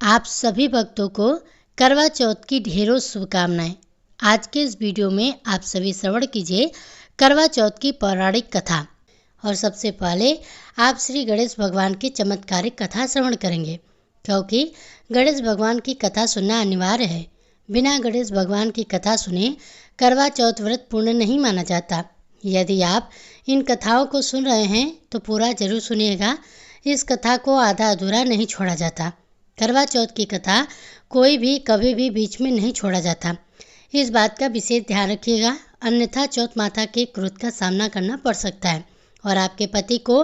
आप सभी भक्तों को करवा चौथ की ढेरों शुभकामनाएं। आज के इस वीडियो में आप सभी श्रवण कीजिए करवा चौथ की पौराणिक कथा। और सबसे पहले आप श्री गणेश भगवान की चमत्कारिक कथा श्रवण करेंगे, क्योंकि गणेश भगवान की कथा सुनना अनिवार्य है। बिना गणेश भगवान की कथा सुने करवा चौथ व्रत पूर्ण नहीं माना जाता। यदि आप इन कथाओं को सुन रहे हैं तो पूरा जरूर सुनिएगा। इस कथा को आधा अधूरा नहीं छोड़ा जाता। करवा चौथ की कथा कोई भी कभी भी बीच में नहीं छोड़ा जाता। इस बात का विशेष ध्यान रखिएगा, अन्यथा चौथ माता के क्रोध का सामना करना पड़ सकता है और आपके पति को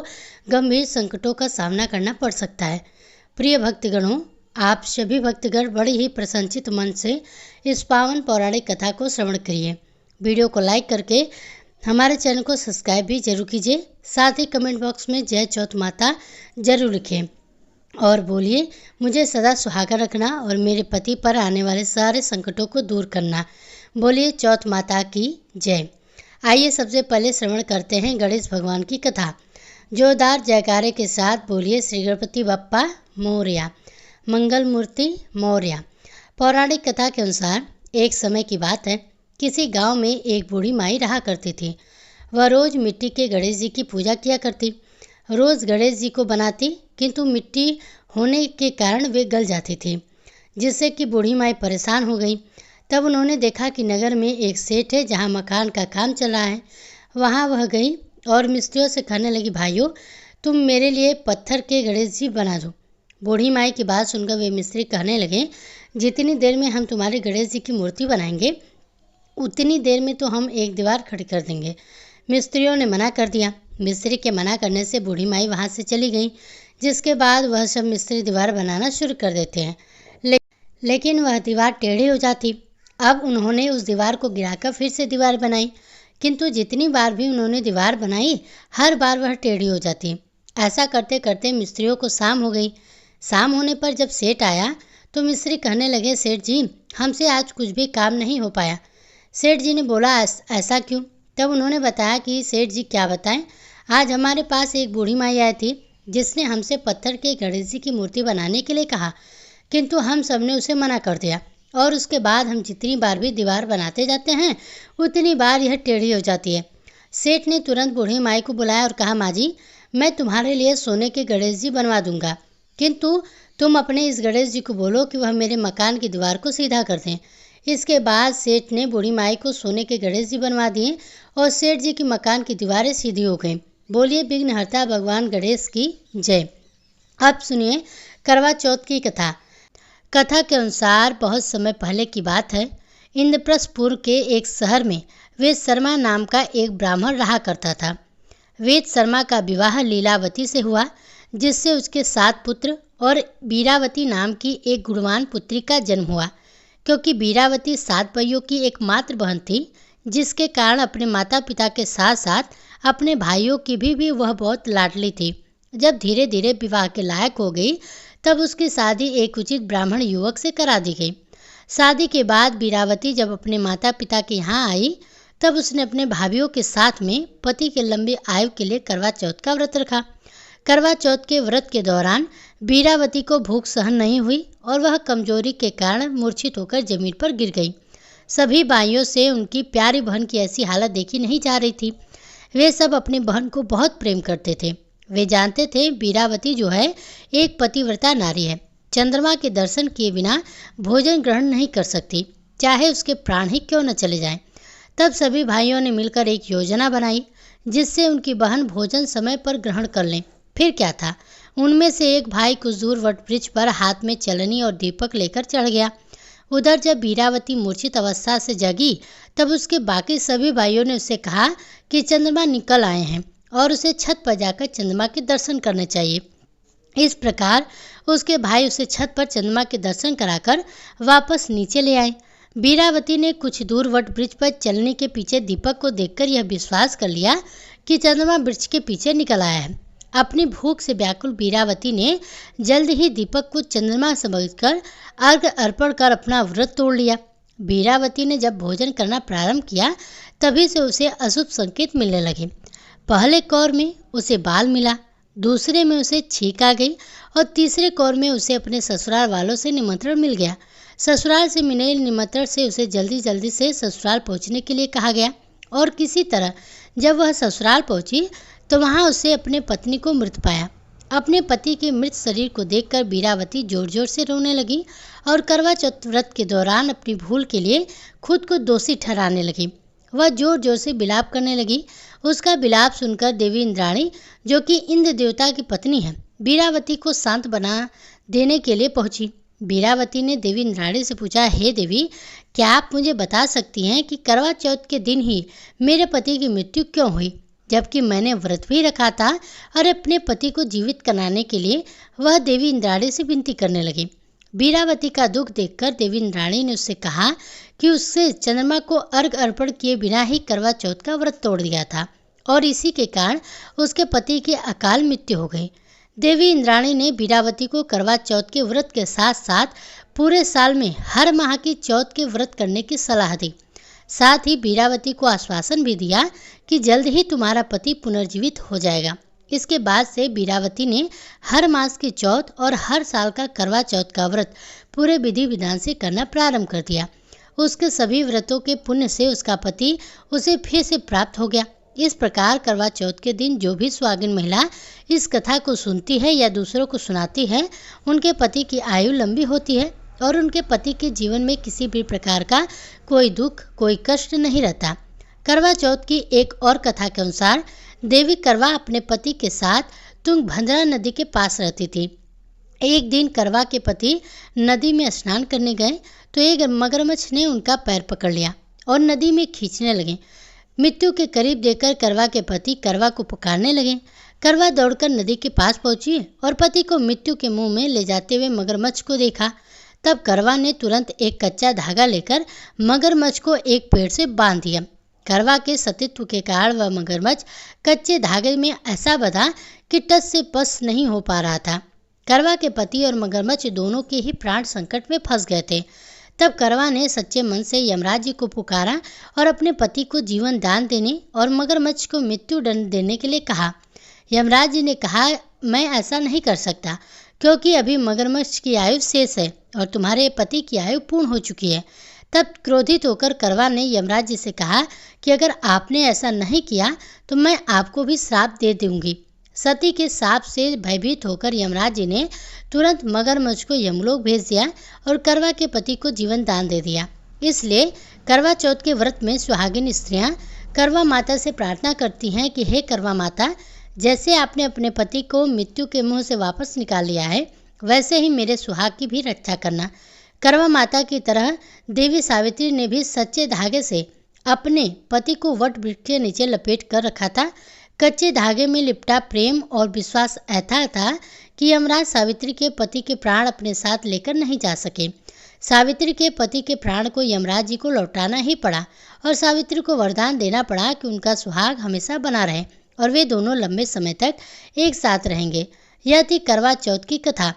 गंभीर संकटों का सामना करना पड़ सकता है। प्रिय भक्तगणों, आप सभी भक्तगण बड़े ही प्रसन्नचित मन से इस पावन पौराणिक कथा को श्रवण करिए। वीडियो को लाइक करके हमारे चैनल को सब्सक्राइब भी जरूर कीजिए। साथ ही कमेंट बॉक्स में जय चौथ माता जरूर लिखें और बोलिए, मुझे सदा सुहागा रखना और मेरे पति पर आने वाले सारे संकटों को दूर करना। बोलिए चौथ माता की जय। आइए सबसे पहले श्रवण करते हैं गणेश भगवान की कथा। जोरदार जयकारे के साथ बोलिए श्री गणपति बप्पा मोरया, मंगल मूर्ति मोरया। पौराणिक कथा के अनुसार एक समय की बात है, किसी गांव में एक बूढ़ी माई रहा करती थी। वह रोज मिट्टी के गणेश जी की पूजा किया करती। रोज गणेश जी को बनाती, किंतु मिट्टी होने के कारण वे गल जाती थी, जिससे कि बूढ़ी माई परेशान हो गई। तब उन्होंने देखा कि नगर में एक सेठ है जहां मकान का काम चल रहा है। वहां वह गई और मिस्त्रियों से कहने लगी, भाइयों तुम मेरे लिए पत्थर के गणेश जी बना दो। बूढ़ी माई की बात सुनकर वे मिस्त्री कहने लगे, जितनी देर में हम तुम्हारे गणेश जी की मूर्ति बनाएंगे उतनी देर में तो हम एक दीवार खड़ी कर देंगे। मिस्त्रियों ने मना कर दिया। मिस्त्री के मना करने से बूढ़ी माई वहां से चली गई, जिसके बाद वह सब मिस्त्री दीवार बनाना शुरू कर देते हैं, लेकिन वह दीवार टेढ़ी हो जाती। अब उन्होंने उस दीवार को गिराकर फिर से दीवार बनाई, किंतु जितनी बार भी उन्होंने दीवार बनाई हर बार वह टेढ़ी हो जाती। ऐसा करते करते मिस्त्रियों को शाम हो गई। शाम होने पर जब सेठ आया तो मिस्त्री कहने लगे, सेठ जी हमसे आज कुछ भी काम नहीं हो पाया। सेठ जी ने बोला, ऐसा क्यों? तब उन्होंने बताया कि सेठ जी क्या बताएं, आज हमारे पास एक बूढ़ी माई आई थी जिसने हमसे पत्थर के गणेश जी की मूर्ति बनाने के लिए कहा, किंतु हम सबने उसे मना कर दिया और उसके बाद हम जितनी बार भी दीवार बनाते जाते हैं उतनी बार यह टेढ़ी हो जाती है। सेठ ने तुरंत बूढ़ी माई को बुलाया और कहा, माँ जी मैं तुम्हारे लिए सोने के गणेश जी बनवा दूंगा, किंतु तुम अपने इस गणेश जी को बोलो कि वह मेरे मकान की दीवार को सीधा कर दें। इसके बाद सेठ ने बूढ़ी माई को सोने के गणेश जी बनवा दिए और सेठ जी की मकान की दीवारें सीधी हो गईं। बोलिए विघ्नहर्ता भगवान गणेश की जय। अब सुनिए करवा चौथ की कथा। कथा के अनुसार बहुत समय पहले की बात है, इंद्रप्रस्थपुर के एक शहर में वेद शर्मा नाम का एक ब्राह्मण रहा करता था। वेद शर्मा का विवाह लीलावती से हुआ, जिससे उसके 7 पुत्र और बीरावती नाम की एक गुणवान पुत्री का जन्म हुआ। क्योंकि बीरावती 7 भाइयों की एकमात्र बहन थी, जिसके कारण अपने माता पिता के साथ साथ अपने भाइयों की भी वह बहुत लाडली थी। जब धीरे धीरे विवाह के लायक हो गई तब उसकी शादी एक उचित ब्राह्मण युवक से करा दी गई। शादी के बाद बीरावती जब अपने माता पिता के यहाँ आई तब उसने अपने भाइयों के साथ में पति के लंबी आयु के लिए करवा चौथ का व्रत रखा। करवा चौथ के व्रत के दौरान बीरावती को भूख सहन नहीं हुई और वह कमजोरी के कारण मूर्छित होकर जमीन पर गिर गई। सभी भाइयों से उनकी प्यारी बहन की ऐसी हालत देखी नहीं जा रही थी। वे सब अपनी बहन को बहुत प्रेम करते थे। वे जानते थे बीरावती जो है एक पतिव्रता नारी है, चंद्रमा के दर्शन किए बिना भोजन ग्रहण नहीं कर सकती, चाहे उसके प्राण ही क्यों न चले जाएं। तब सभी भाइयों ने मिलकर एक योजना बनाई जिससे उनकी बहन भोजन समय पर ग्रहण कर लें। फिर क्या था, उनमें से एक भाई कुछ दूर वटवृक्ष पर हाथ में चलनी और दीपक लेकर चढ़ गया। उधर जब बीरावती मूर्छित अवस्था से जगी तब उसके बाकी सभी भाइयों ने उससे कहा कि चंद्रमा निकल आए हैं और उसे छत पर जाकर चंद्रमा के दर्शन करने चाहिए। इस प्रकार उसके भाई उसे छत पर चंद्रमा के दर्शन कराकर वापस नीचे ले आए। बीरावती ने कुछ दूर वटवृक्ष पर चलनी के पीछे दीपक को देखकर यह विश्वास कर लिया कि चंद्रमा वृक्ष के पीछे निकल आया है। अपनी भूख से व्याकुल बीरावती ने जल्द ही दीपक को चंद्रमा समझकर अर्घ्य अर्पण कर अपना व्रत तोड़ लिया। बीरावती ने जब भोजन करना प्रारंभ किया तभी से उसे अशुभ संकेत मिलने लगे। पहले कौर में उसे बाल मिला, दूसरे में उसे छींक आ गई और तीसरे कौर में उसे अपने ससुराल वालों से निमंत्रण मिल गया। ससुराल से मिले निमंत्रण से उसे जल्दी जल्दी से ससुराल पहुंचने के लिए कहा गया और किसी तरह जब वह ससुराल पहुंची तो वहां उसे अपने पत्नी को मृत पाया। अपने पति के मृत शरीर को देखकर बीरावती जोर जोर से रोने लगी और करवा चौथ व्रत के दौरान अपनी भूल के लिए खुद को दोषी ठहराने लगी। वह जोर जोर से विलाप करने लगी। उसका विलाप सुनकर देवी इंद्राणी, जो कि इंद्र देवता की पत्नी है, बीरावती को शांत बना देने के लिए पहुंची। बीरावती ने देवी इंद्राणी से पूछा, हे देवी, क्या आप मुझे बता सकती हैं कि करवा चौथ के दिन ही मेरे पति की मृत्यु क्यों हुई, जबकि मैंने व्रत भी रखा था। और अपने पति को जीवित कराने के लिए वह देवी इंद्राणी से विनती करने लगी। बीरावती का दुख देखकर देवी इंद्राणी ने उससे कहा कि उससे चंद्रमा को अर्घ अर्पण किए बिना ही करवा चौथ का व्रत तोड़ दिया था और इसी के कारण उसके पति की अकाल मृत्यु हो गई। देवी इंद्राणी ने बीरावती को करवा चौथ के व्रत के साथ साथ पूरे साल में हर माह की चौथ के व्रत करने की सलाह दी। साथ ही बीरावती को आश्वासन भी दिया कि जल्द ही तुम्हारा पति पुनर्जीवित हो जाएगा। इसके बाद से बीरावती ने हर मास की चौथ और हर साल का करवा चौथ का व्रत पूरे विधि विधान से करना प्रारंभ कर दिया। उसके सभी व्रतों के पुण्य से उसका पति उसे फिर से प्राप्त हो गया। इस प्रकार करवा चौथ के दिन जो भी सुहागिन महिला इस कथा को सुनती है या दूसरों को सुनाती है, उनके पति की आयु लंबी होती है और उनके पति के जीवन में किसी भी प्रकार का कोई दुख, कोई कष्ट नहीं रहता। करवा चौथ की एक और कथा के अनुसार देवी करवा अपने पति के साथ तुंगभद्रा नदी के पास रहती थी। एक दिन करवा के पति नदी में स्नान करने गए तो एक मगरमच्छ ने उनका पैर पकड़ लिया और नदी में खींचने लगे। मृत्यु के करीब देखकर करवा के पति करवा को पुकारने लगे। करवा दौड़कर नदी के पास पहुंची और पति को मृत्यु के मुंह में ले जाते हुए मगरमच्छ को देखा। तब करवा ने तुरंत एक कच्चा धागा लेकर मगरमच्छ को एक पेड़ से बांध दिया। करवा के सतीत्व के कारण वह मगरमच्छ कच्चे धागे में ऐसा बंधा कि टस से पस नहीं हो पा रहा था। करवा के पति और मगरमच्छ दोनों के ही प्राण संकट में फंस गए थे। तब करवा ने सच्चे मन से यमराज जी को पुकारा और अपने पति को जीवन दान देने और मगरमच्छ को मृत्यु दंड देने के लिए कहा। यमराज जी ने कहा, मैं ऐसा नहीं कर सकता क्योंकि अभी मगरमच्छ की आयु शेष है और तुम्हारे पति की आयु पूर्ण हो चुकी है। तब क्रोधित होकर करवा ने यमराज जी से कहा कि अगर आपने ऐसा नहीं किया तो मैं आपको भी श्राप दे दूंगी। सती के शाप से भयभीत होकर यमराज जी ने तुरंत मगरमच्छ को यमलोक भेज दिया और करवा के पति को जीवन दान दे दिया। इसलिए करवा चौथ के व्रत में सुहागिन स्त्रियां करवा माता से प्रार्थना करती हैं कि हे करवा माता, जैसे आपने अपने पति को मृत्यु के मुंह से वापस निकाल लिया है, वैसे ही मेरे सुहाग की भी रक्षा करना। करवा माता की तरह देवी सावित्री ने भी सच्चे धागे से अपने पति को वट वृक्ष के नीचे लपेट कर रखा था। कच्चे धागे में लिपटा प्रेम और विश्वास ऐसा था कि यमराज सावित्री के पति के प्राण अपने साथ लेकर नहीं जा सके। सावित्री के पति के प्राण को यमराज जी को लौटाना ही पड़ा और सावित्री को वरदान देना पड़ा कि उनका सुहाग हमेशा बना रहे और वे दोनों लंबे समय तक एक साथ रहेंगे। यह थी करवा चौथ की कथा।